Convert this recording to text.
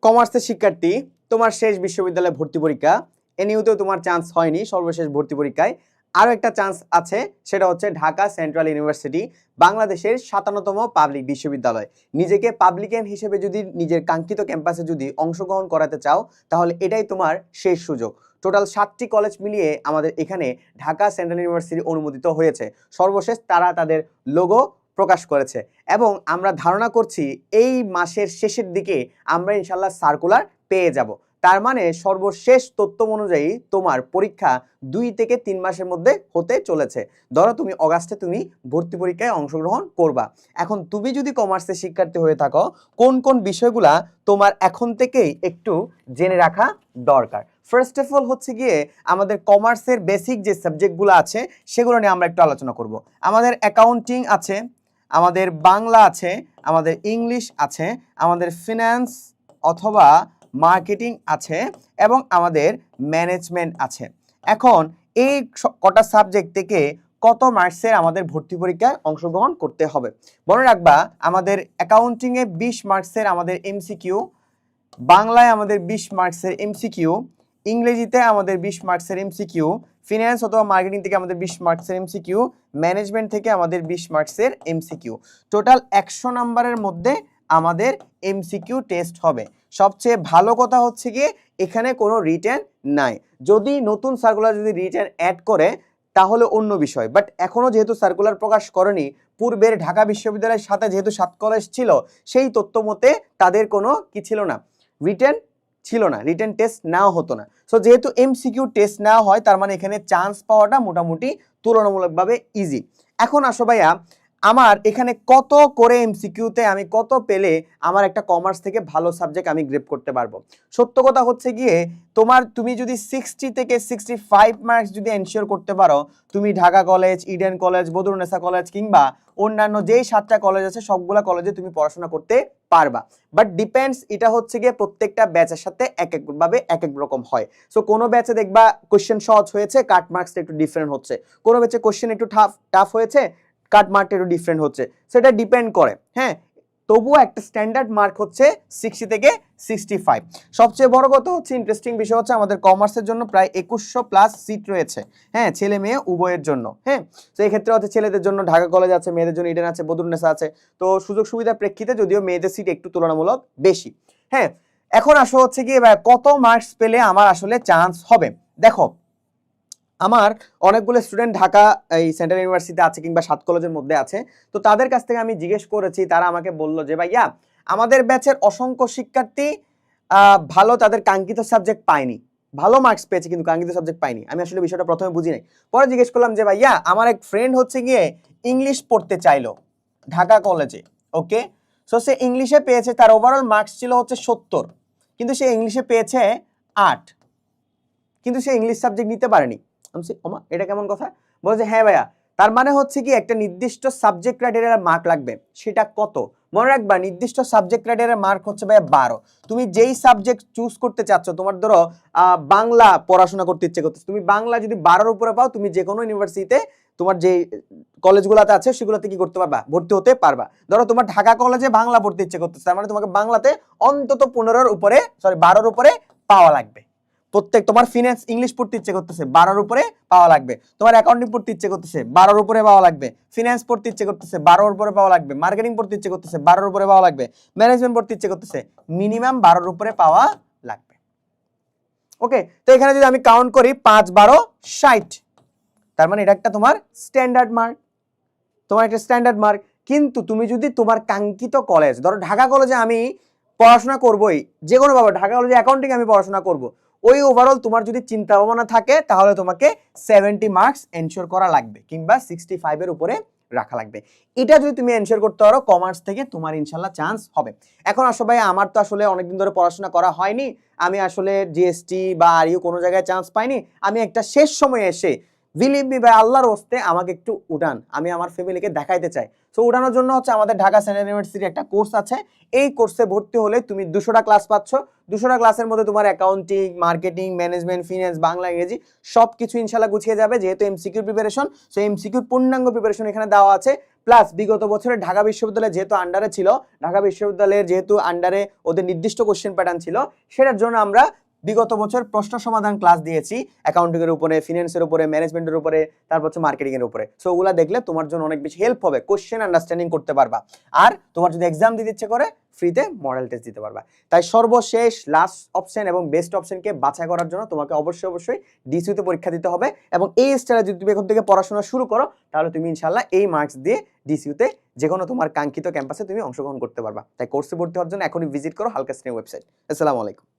কমার্সের শিক্ষার্থী, তোমার শেষ বিশ্ববিদ্যালয়ে ভর্তি পরীক্ষা, এনিউতেও তোমার চান্স হয়নি সর্বশেষ ভর্তি পরীক্ষায়। আরও একটা চান্স আছে, সেটা হচ্ছে ঢাকা সেন্ট্রাল ইউনিভার্সিটি, বাংলাদেশের 57তম পাবলিক বিশ্ববিদ্যালয়। নিজেকে পাবলিকান হিসেবে যদি নিজের কাঙ্ক্ষিত ক্যাম্পাসে যদি অংশগ্রহণ করাতে চাও, তাহলে এটাই তোমার শেষ সুযোগ। টোটাল 7টি কলেজ মিলিয়ে আমাদের এখানে ঢাকা সেন্ট্রাল ইউনিভার্সিটি অনুমোদিত হয়েছে। সর্বশেষ তারা তাদের লোগো প্রকাশ করেছে এবং আমরা ধারণা করছি এই মাসের শেষের দিকে আমরা ইনশাল্লাহ সার্কুলার পেয়ে যাব। তার মানে সর্বশেষ তথ্য অনুযায়ী তোমার পরীক্ষা 2 থেকে 3 মাসের মধ্যে হতে চলেছে। ধরো তুমি অগাস্টে তুমি ভর্তি পরীক্ষায় অংশগ্রহণ করবা। এখন তুমি যদি কমার্সের শিক্ষার্থী হয়ে থাকো, কোন কোন বিষয়গুলা তোমার এখন থেকেই একটু জেনে রাখা দরকার। ফার্স্ট অফ অল হচ্ছে গিয়ে আমাদের কমার্সের বেসিক যে সাবজেক্টগুলো আছে সেগুলো নিয়ে আমরা একটু আলোচনা করব। আমাদের অ্যাকাউন্টিং আছে, আমাদের বাংলা আছে, আমাদের ইংলিশ আছে, আমাদের ফিনান্স অথবা মার্কেটিং আছে এবং আমাদের ম্যানেজমেন্ট আছে। এখন এই কটা সাবজেক্ট থেকে কত মার্কসের আমাদের ভর্তি পরীক্ষায় অংশগ্রহণ করতে হবে? মনে রাখবা, আমাদের অ্যাকাউন্টিংয়ে 20 মার্কসের আমাদের এমসিকিউ, বাংলায় আমাদের 20 মার্কসের এমসিকিউ, ইংরেজিতে আমাদের 20 মার্কসের এমসিকিউ, ফিনান্স অথবা মার্কেটিং থেকে আমাদের 20 মার্কসের এমসিকিউ, ম্যানেজমেন্ট থেকে আমাদের 20 মার্কসের এমসিকিউ। টোটাল 100 নাম্বারের মধ্যে আমাদের এমসিকিউ টেস্ট হবে। সবচেয়ে ভালো কথা হচ্ছে গিয়ে এখানে কোনো রিটেন নাই। যদি নতুন সার্কুলার যদি রিটেন অ্যাড করে তাহলে অন্য বিষয়, বাট এখনও যেহেতু সার্কুলার প্রকাশ করেনি, পূর্বের ঢাকা বিশ্ববিদ্যালয়ের সাথে যেহেতু 7 কলেজ ছিল, সেই তথ্য মতে তাদের কোনো কি ছিল না, রিটেন ছিল না, রিটেন টেস্ট নেওয়া হতো না। সো যেহেতু এমসিকিউ টেস্ট নেওয়া হয়, তার মানে এখানে চান্স পাওয়াটা মোটামুটি তুলনামূলকভাবে ইজি। এখন আসো ভাইয়া, আমার এখানে কত করে এমসিকিউতে আমি কত পেলে আমার একটা কমার্স থেকে ভালো সাবজেক্ট আমি গ্রেপ করতে পারবো? সত্য কথা হচ্ছে গিয়ে তুমি যদি 60 থেকে 65 মার্কস যদি এনশিওর করতে পারো, তুমি Dhaka college, Eden college, Badrunnesa college কিংবা অন্যান্য যেই 7টা কলেজ আছে সবগুলা কলেজে তুমি পড়াশোনা করতে পারবা। বাট ডিপেন্ডস, এটা হচ্ছে গিয়ে প্রত্যেকটা ব্যাচের সাথে এক একভাবে এক এক রকম হয়। সো কোনো ব্যাচে দেখবা কোশ্চেন সহজ হয়েছে, কাট মার্কসটা একটু ডিফারেন্ট হচ্ছে, কোনো ব্যাচে কোশ্চেন একটু টাফ হয়েছে, কাট মার্কটা একটু ডিফারেন্ট হচ্ছে। সেটা ডিপেন্ড করে, হ্যাঁ। তবুও একটা স্ট্যান্ডার্ড মার্ক হচ্ছে 60 থেকে 65। সবচেয়ে বড় কথা হচ্ছে, ইন্টারেস্টিং বিষয় হচ্ছে আমাদের কমার্সের জন্য প্রায় 2100 প্লাস সিট রয়েছে, হ্যাঁ, ছেলে মেয়ে উভয়ের জন্য, হ্যাঁ। তো এই ক্ষেত্রে হচ্ছে ছেলেদের জন্য ঢাকা কলেজ আছে, মেয়েদের জন্য ইডেন আছে, বদরুন্নেসা আছে। তো সুযোগ সুবিধার প্রেক্ষিতে যদিও মেয়েদের সিট একটু তুলনামূলক বেশি, হ্যাঁ। এখন আসো হচ্ছে কি কত মার্কস পেলে আমার আসলে চান্স হবে। দেখো, আমার অনেকগুলো স্টুডেন্ট ঢাকা এই সেন্ট্রাল ইউনিভার্সিটিতে আছে কিংবা 7 কলেজের মধ্যে আছে। তো তাদের কাছ থেকে আমি জিজ্ঞেস করেছি, তারা আমাকে বলল যে ভাইয়া, আমাদের ব্যাচের অসংখ্য শিক্ষার্থী ভালো তাদের কাঙ্ক্ষিত সাবজেক্ট পায়নি, ভালো মার্কস পেয়েছে কিন্তু কাঙ্ক্ষিত সাবজেক্ট পায়নি। আমি আসলে বিষয়টা প্রথমে বুঝি নাই, পরে জিজ্ঞেস করলাম যে ভাইয়া, আমার এক ফ্রেন্ড হচ্ছে গিয়ে ইংলিশ পড়তে চাইলো ঢাকা কলেজে, ওকে। সো সে ইংলিশে পেয়েছে, তার ওভারঅল মার্কস ছিল হচ্ছে 70, কিন্তু সে ইংলিশে পেয়েছে 8, কিন্তু সে ইংলিশ সাবজেক্ট নিতে পারেনি। এটা কেমন কথা? বলছে হ্যাঁ ভাইয়া, তার মানে হচ্ছে কি একটা নির্দিষ্ট সাবজেক্ট ক্রাইটেরিয়ার মার্ক লাগবে। সেটা কত? মনে রাখবা, নির্দিষ্ট সাবজেক্ট ক্রাইটেরিয়ার মার্ক হচ্ছে ভাইয়া 12। তুমি যেই সাবজেক্ট চুজ করতে চাচ্ছ, তোমার ধরো বাংলা পড়াশোনা করতে ইচ্ছে করতেছে, তুমি বাংলা যদি 12-র উপরে পাও, তুমি যে কোনো ইউনিভার্সিটিতে তোমার যে কলেজগুলোতে আছে সেগুলোতে কি করতে পারবা, ভর্তি হতে পারবা। ধরো তোমার ঢাকা কলেজে বাংলা পড়তে ইচ্ছে করতেছে, তার মানে তোমাকে বাংলাতে অন্তত 15-র উপরে, 12-র উপরে পাওয়া লাগবে। প্রত্যেক তোমার ফিনান্স ইংলিশ পড়তে ইচ্ছে করতেছে, 12-র উপরে পাওয়া লাগবে। তোমার অ্যাকাউন্টিং পড়তে ইচ্ছে করতেছে, 12-র উপরে পাওয়া লাগবে। ফিনান্স পড়তে ইচ্ছে করতেছে, 12-র উপরে পাওয়া লাগবে। মার্কেটিং পড়তে ইচ্ছে করতেছে, 12-র উপরে পাওয়া লাগবে। ম্যানেজমেন্ট পড়তে ইচ্ছে করতেছে, মিনিমাম 12-র উপরে পাওয়া লাগবে। ওকে, তো এখানে যদি আমি কাউন্ট করি 5 12 60, তার মানে এটা একটা তোমার স্ট্যান্ডার্ড মার্ক, তোমার একটা স্ট্যান্ডার্ড মার্ক। কিন্তু তুমি যদি তোমার কাঙ্ক্ষিত কলেজ, ধরো ঢাকা কলেজে আমি পড়াশোনা করবোই, যে কোনো ভাবে ঢাকা কলেজে অ্যাকাউন্টিং আমি পড়াশোনা করব, ওই ওভারঅল তোমার যদি চিন্তা ভাবনা থাকে, তাহলে তোমাকে 70 মার্কস এনশিওর করা লাগবে কিংবা 65-এর উপরে রাখা লাগবে। এটা যদি তুমি এনশিওর করতে পারো, কমার্স থেকে তোমার ইনশাল্লাহ চান্স হবে। এখন আসো ভাই, আমার তো আসলে অনেকদিন ধরে পড়াশোনা করা হয়নি, আমি আসলে জিএসটি বা আরইউ কোনো জায়গায় চান্স পাইনি। আমি একটা শেষ সময়ে এসে, বিলিভ মি ভাই, আল্লাহর ওয়াস্তে আমাকে একটু উঠান, আমি আমার ফ্যামিলিকে দেখাইতে চাই। সো উঠানোর জন্য হচ্ছে আমাদের ঢাকা সেন্ট্রাল ইউনিভার্সিটির একটা কোর্স আছে। এই কোর্সে ভর্তি হলে তুমি 200টা ক্লাস পাচ্ছ। 200টা ক্লাসের মধ্যে তোমার accounting, marketing, management, finance, Bangla, ইংরেজি সব কিছু ইনশাল্লাহ গুছিয়ে যাবে। যেহেতু এমসিকিউর প্রিপারেশন, সো এমসিকিউর পূর্ণাঙ্গ প্রিপারেশন এখানে দেওয়া আছে। প্লাস বিগত বছরে ঢাকা বিশ্ববিদ্যালয় যেহেতু আন্ডারে ছিল, ঢাকা বিশ্ববিদ্যালয়ের যেহেতু আন্ডারে ওদের নির্দিষ্ট কোশ্চেন প্যাটার্ন ছিল, সেটার জন্য আমরা বিগত বছর প্রশ্ন সমাধান ক্লাস দিয়েছি অ্যাকাউন্টিং এর উপরে, ফিনান্সের উপরে, ম্যানেজমেন্টের উপরে, তারপর হচ্ছে মার্কেটিং এর উপরে। সো ওগুলা দেখলে তোমার জন্য অনেক বেশি হেল্প হবে, কোশ্চেন আন্ডারস্ট্যান্ডিং করতে পারবা। আর তোমার যদি এক্সাম দিতে ইচ্ছে করে ফ্রিতে মডেল টেস্ট দিতে পারবা। তাই সর্বশেষ লাস্ট অপশন এবং বেস্ট অপশনকে বাছাই করার জন্য তোমাকে অবশ্যই ডিসিউতে পরীক্ষা দিতে হবে, এবং এই স্টাইলে যদি তুমি এখন থেকে পড়াশোনা শুরু করো তাহলে তুমি ইনশাল্লাহ এই মার্কস দিয়ে ডিসিউতে যে কোনো তোমার কাঙ্ক্ষিত ক্যাম্পাসে তুমি অংশগ্রহণ করতে পারবা। তাই কোর্সে ভর্তি হওয়ার জন্য এখনই ভিজিট করো হালকা স্ট্রিম ওয়েবসাইট। আসসালামু আলাইকুম।